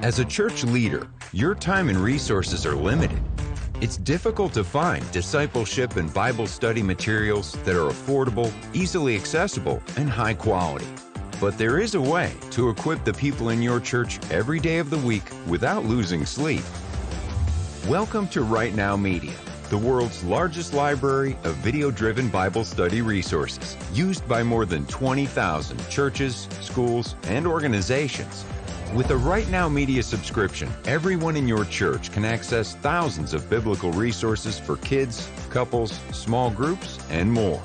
As a church leader, your time and resources are limited. It's difficult to find discipleship and Bible study materials that are affordable, easily accessible, and high quality. But there is a way to equip the people in your church every day of the week without losing sleep. Welcome to Right Now Media, the world's largest library of video-driven Bible study resources, used by more than 20,000 churches, schools, and organizations. With a Right Now Media subscription, everyone in your church can access thousands of biblical resources for kids, couples, small groups, and more.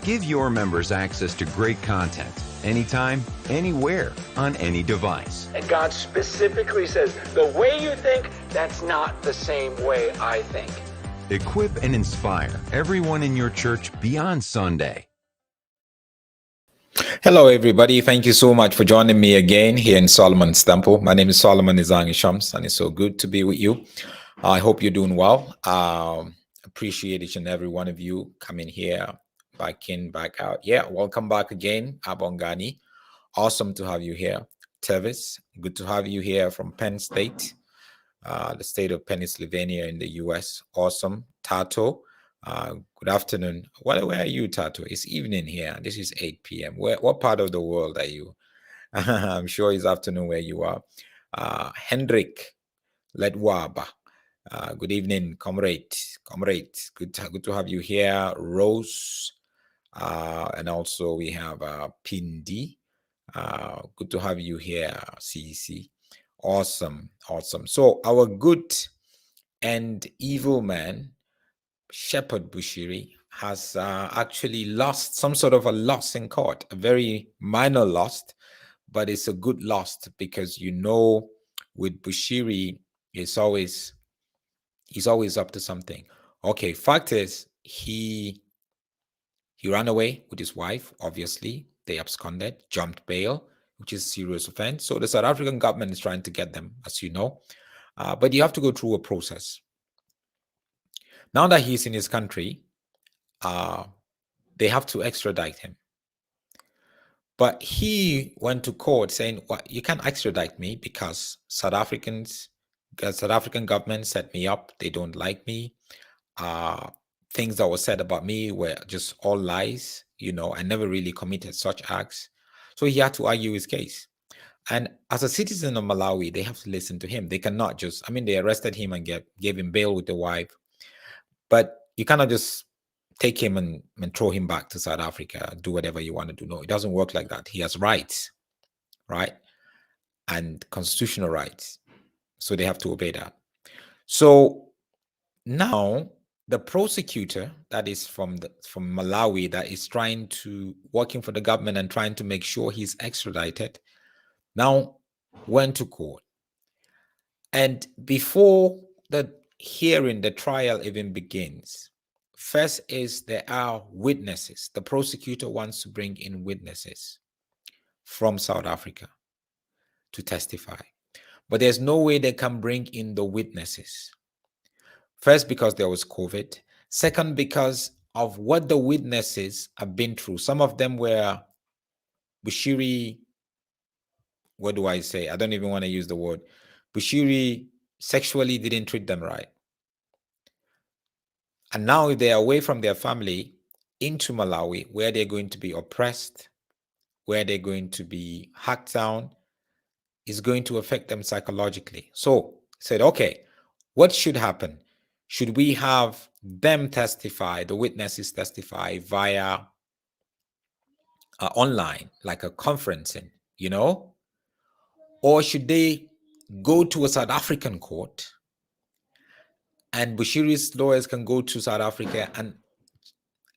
Give your members access to great content, anytime, anywhere, on any device. And God specifically says, the way you think, that's not the same way I think. Equip and inspire everyone in your church beyond Sunday. Hello, everybody. Thank you so much for joining me again here in Solomon's Temple. My name is Solomon Izangi Shams, and it's so good to be with you. I hope you're doing well. Appreciate each and every one of you coming here, back in, back out. Yeah, welcome back again, Abongani. Awesome to have you here. Tevis, good to have you here from Penn State, the state of Pennsylvania in the U.S. Awesome. Tato. Good afternoon. Where are you, Tato? It's evening here. This is 8 p.m. What part of the world are you? I'm sure it's afternoon where you are. Hendrik Ledwaba. Good evening, comrade. Good to have you here. Rose. And also we have Pindi. Good to have you here, CC. Awesome. So our good and evil man, Shepherd Bushiri, has actually lost some sort of a loss in court, a very minor loss, but it's a good loss because with Bushiri, he's always up to something. Okay, fact is he ran away with his wife. Obviously, they absconded, jumped bail, which is a serious offense. So the South African government is trying to get them, as you know, but you have to go through a process. Now that he's in his country, they have to extradite him. But he went to court saying, well, you can't extradite me because South African government set me up. They don't like me. Things that were said about me were just all lies. I never really committed such acts. So he had to argue his case. And as a citizen of Malawi, they have to listen to him. They cannot they arrested him and gave him bail with the wife. But you cannot just take him and throw him back to South Africa, do whatever you want to do. No, it doesn't work like that. He has rights, right? And constitutional rights. So they have to obey that. So now the prosecutor that is from Malawi that is working for the government and trying to make sure he's extradited, now went to court. And before the trial even begins, first is there are witnesses. The prosecutor wants to bring in witnesses from South Africa to testify. But there's no way they can bring in the witnesses. First, because there was COVID. Second, because of what the witnesses have been through. Some of them were Bushiri, what do I say? I don't even want to use the word. Bushiri sexually didn't treat them right. And now they're away from their family into Malawi, where they're going to be oppressed, where they're going to be hacked down, is going to affect them psychologically. So said, okay, what should happen? Should we have them testify, the witnesses testify via online, like a conferencing, Or should they go to a South African court and Bushiri's lawyers can go to South Africa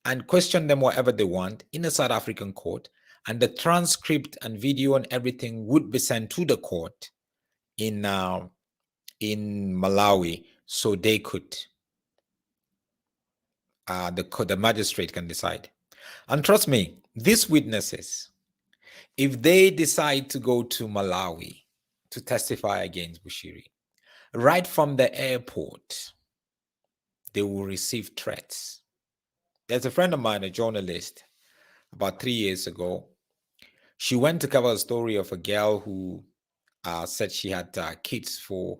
and question them whatever they want in a South African court, and the transcript and video and everything would be sent to the court in Malawi, so they could the magistrate can decide. And trust me, these witnesses, if they decide to go to Malawi to testify against Bushiri, right from the airport, they will receive threats. There's a friend of mine, a journalist, about 3 years ago. She went to cover a story of a girl who said she had kids for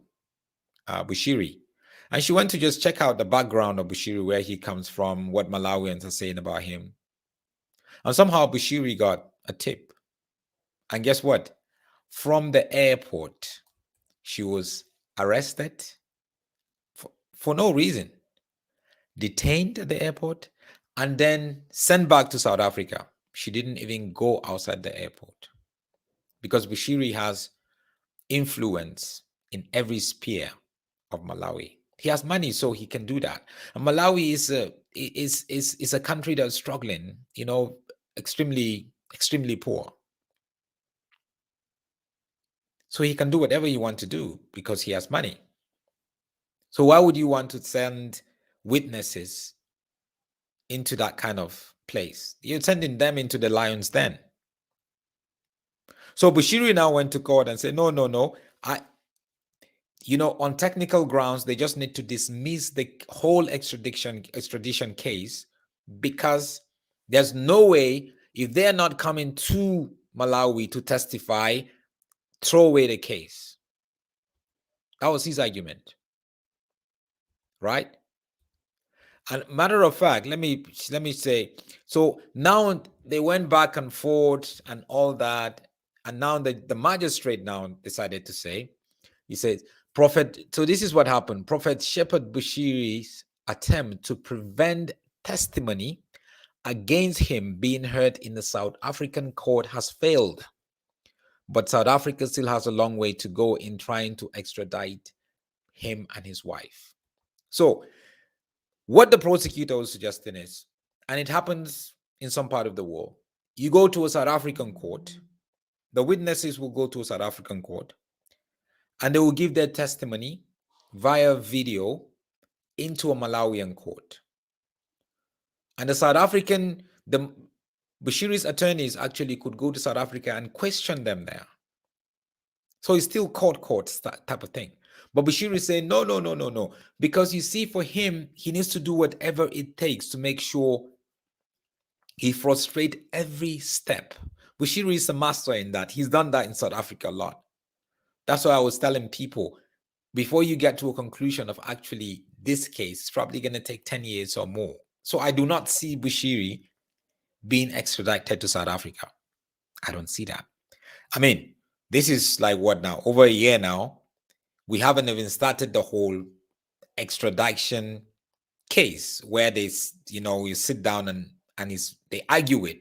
Bushiri. And she went to just check out the background of Bushiri, where he comes from, what Malawians are saying about him. And somehow Bushiri got a tip. And guess what? From the airport, she was arrested for no reason, detained at the airport, and then sent back to South Africa. She didn't even go outside the airport because Bushiri has influence in every sphere of Malawi. He has money, so he can do that. And Malawi is a country that's struggling, extremely poor. So he can do whatever you want to do because he has money. So why would you want to send witnesses into that kind of place? You're sending them into the lion's den. So Bushiri now went to court and said, no. On technical grounds, they just need to dismiss the whole extradition case because there's no way, if they're not coming to Malawi to testify, throw away the case. That was his argument, right? And matter of fact, let me say, so now they went back and forth and all that, and now the magistrate now decided to say, he says, so this is what happened. Prophet Shepherd Bushiri's attempt to prevent testimony against him being heard in the South African court has failed. But South Africa still has a long way to go in trying to extradite him and his wife. So what the prosecutor was suggesting is, and it happens in some part of the world, you go to a South African court, the witnesses will go to a South African court, and they will give their testimony via video into a Malawian court. And the Bushiri's attorneys actually could go to South Africa and question them there. So it's still court type of thing. But Bushiri said, no. Because you see, for him, he needs to do whatever it takes to make sure he frustrates every step. Bushiri is a master in that. He's done that in South Africa a lot. That's why I was telling people, before you get to a conclusion of actually this case, it's probably going to take 10 years or more. So I do not see Bushiri being extradited to South Africa. I don't see that. I mean, this is like what now? Over a year now. We haven't even started the whole extradition case where they, you sit down and they argue it.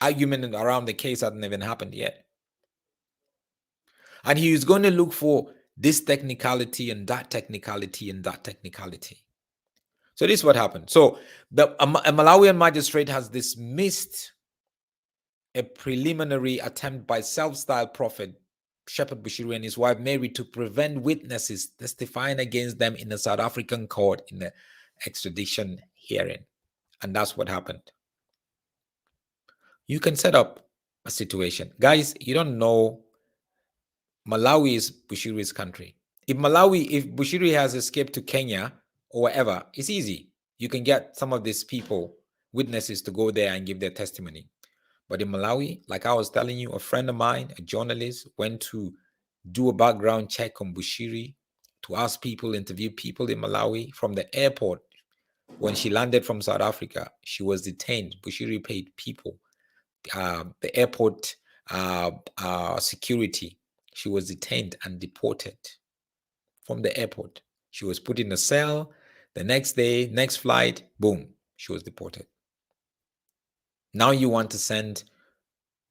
Argument around the case hasn't even happened yet. And he is going to look for this technicality and that technicality and that technicality. So this is what happened. So a Malawian magistrate has dismissed a preliminary attempt by self-styled prophet Shepherd Bushiri and his wife Mary to prevent witnesses testifying against them in a South African court in the extradition hearing. And that's what happened. You can set up a situation. Guys, you don't know, Malawi is Bushiri's country. If Bushiri has escaped to Kenya or wherever, it's easy. You can get some of these people, witnesses, to go there and give their testimony. But in Malawi, like I was telling you, a friend of mine, a journalist, went to do a background check on Bushiri to ask people, interview people in Malawi. From the airport, when she landed from South Africa, she was detained. Bushiri paid people, the airport security. She was detained and deported from the airport. She was put in a cell. The next day, next flight, boom, she was deported. Now you want to send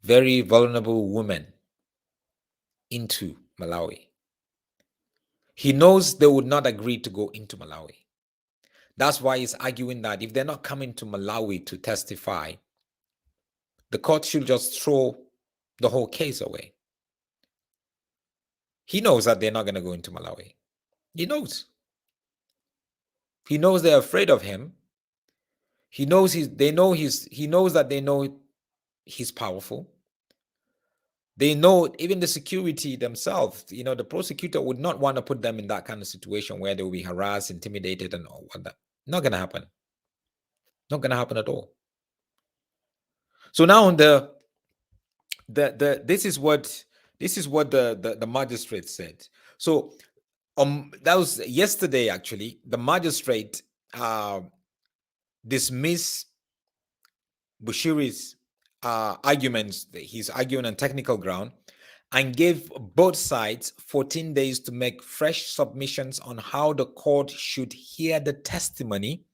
very vulnerable women into Malawi. He knows they would not agree to go into Malawi. That's why he's arguing that if they're not coming to Malawi to testify, the court should just throw the whole case away. He knows that they're not going to go into Malawi. He knows. He knows they're afraid of him. He knows that they know he's powerful. They know, even the security themselves, the prosecutor would not want to put them in that kind of situation where they will be harassed, intimidated, and all that. Not going to happen. Not going to happen at all. So now this is what This is what the magistrate said. So that was yesterday, actually. The magistrate dismissed Bushiri's arguments. He's arguing on technical ground, and gave both sides 14 days to make fresh submissions on how the court should hear the testimony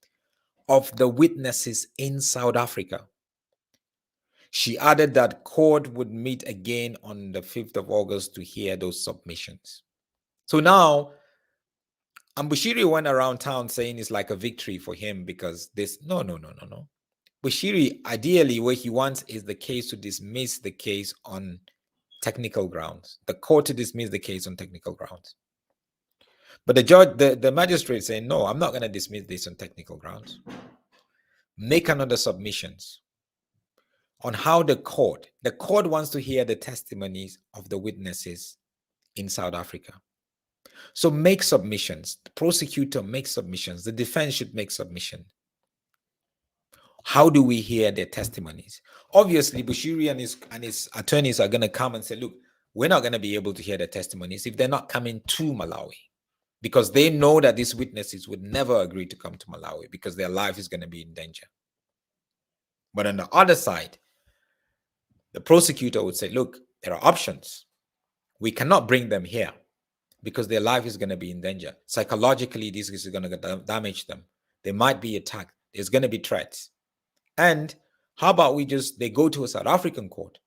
of the witnesses in South Africa. She added that court would meet again on the 5th of August to hear those submissions. So now, Bushiri went around town saying it's like a victory for him because this, no. Bushiri, ideally, what he wants is the case to dismiss the case on technical grounds. The court to dismiss the case on technical grounds. But the judge, the magistrate saying, no, I'm not going to dismiss this on technical grounds. Make another submissions on how the court wants to hear the testimonies of the witnesses in South Africa. So make submissions. The prosecutor makes submissions. The defense should make submission. How do we hear their testimonies? Obviously, Bushiri and his attorneys are going to come and say, look, we're not going to be able to hear their testimonies if they're not coming to Malawi, because they know that these witnesses would never agree to come to Malawi because their life is going to be in danger. But on the other side, the prosecutor would say, look, there are options. We cannot bring them here because their life is going to be in danger. Psychologically, this is going to damage them. They might be attacked. There's going to be threats. And how about they go to a South African court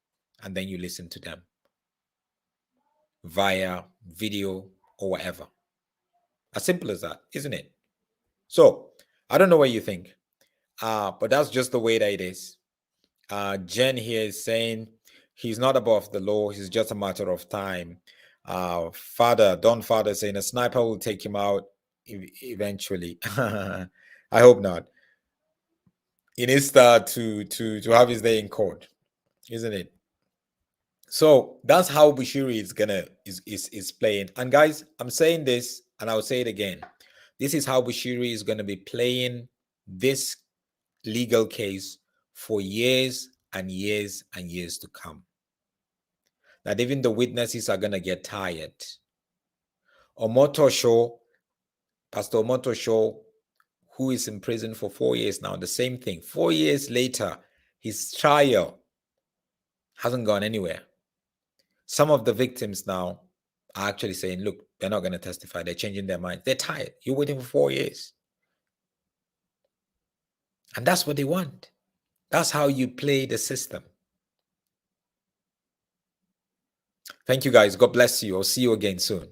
and then you listen to them via video or whatever. As simple as that, isn't it? So I don't know what you think, but that's just the way that it is. Jen here is saying he's not above the law. It's just a matter of time. Don Father saying a sniper will take him out eventually. I hope not. He needs to have his day in court, isn't it? So that's how Bushiri is playing. And guys, I'm saying this, and I'll say it again. This is how Bushiri is going to be playing this legal case for years and years and years to come. That even the witnesses are going to get tired. Pastor Omoto Shaw, who is in prison for 4 years now, the same thing. 4 years later, his trial hasn't gone anywhere. Some of the victims now are actually saying, look, they're not going to testify. They're changing their minds. They're tired. You're waiting for 4 years. And that's what they want. That's how you play the system. Thank you, guys. God bless you. I'll see you again soon.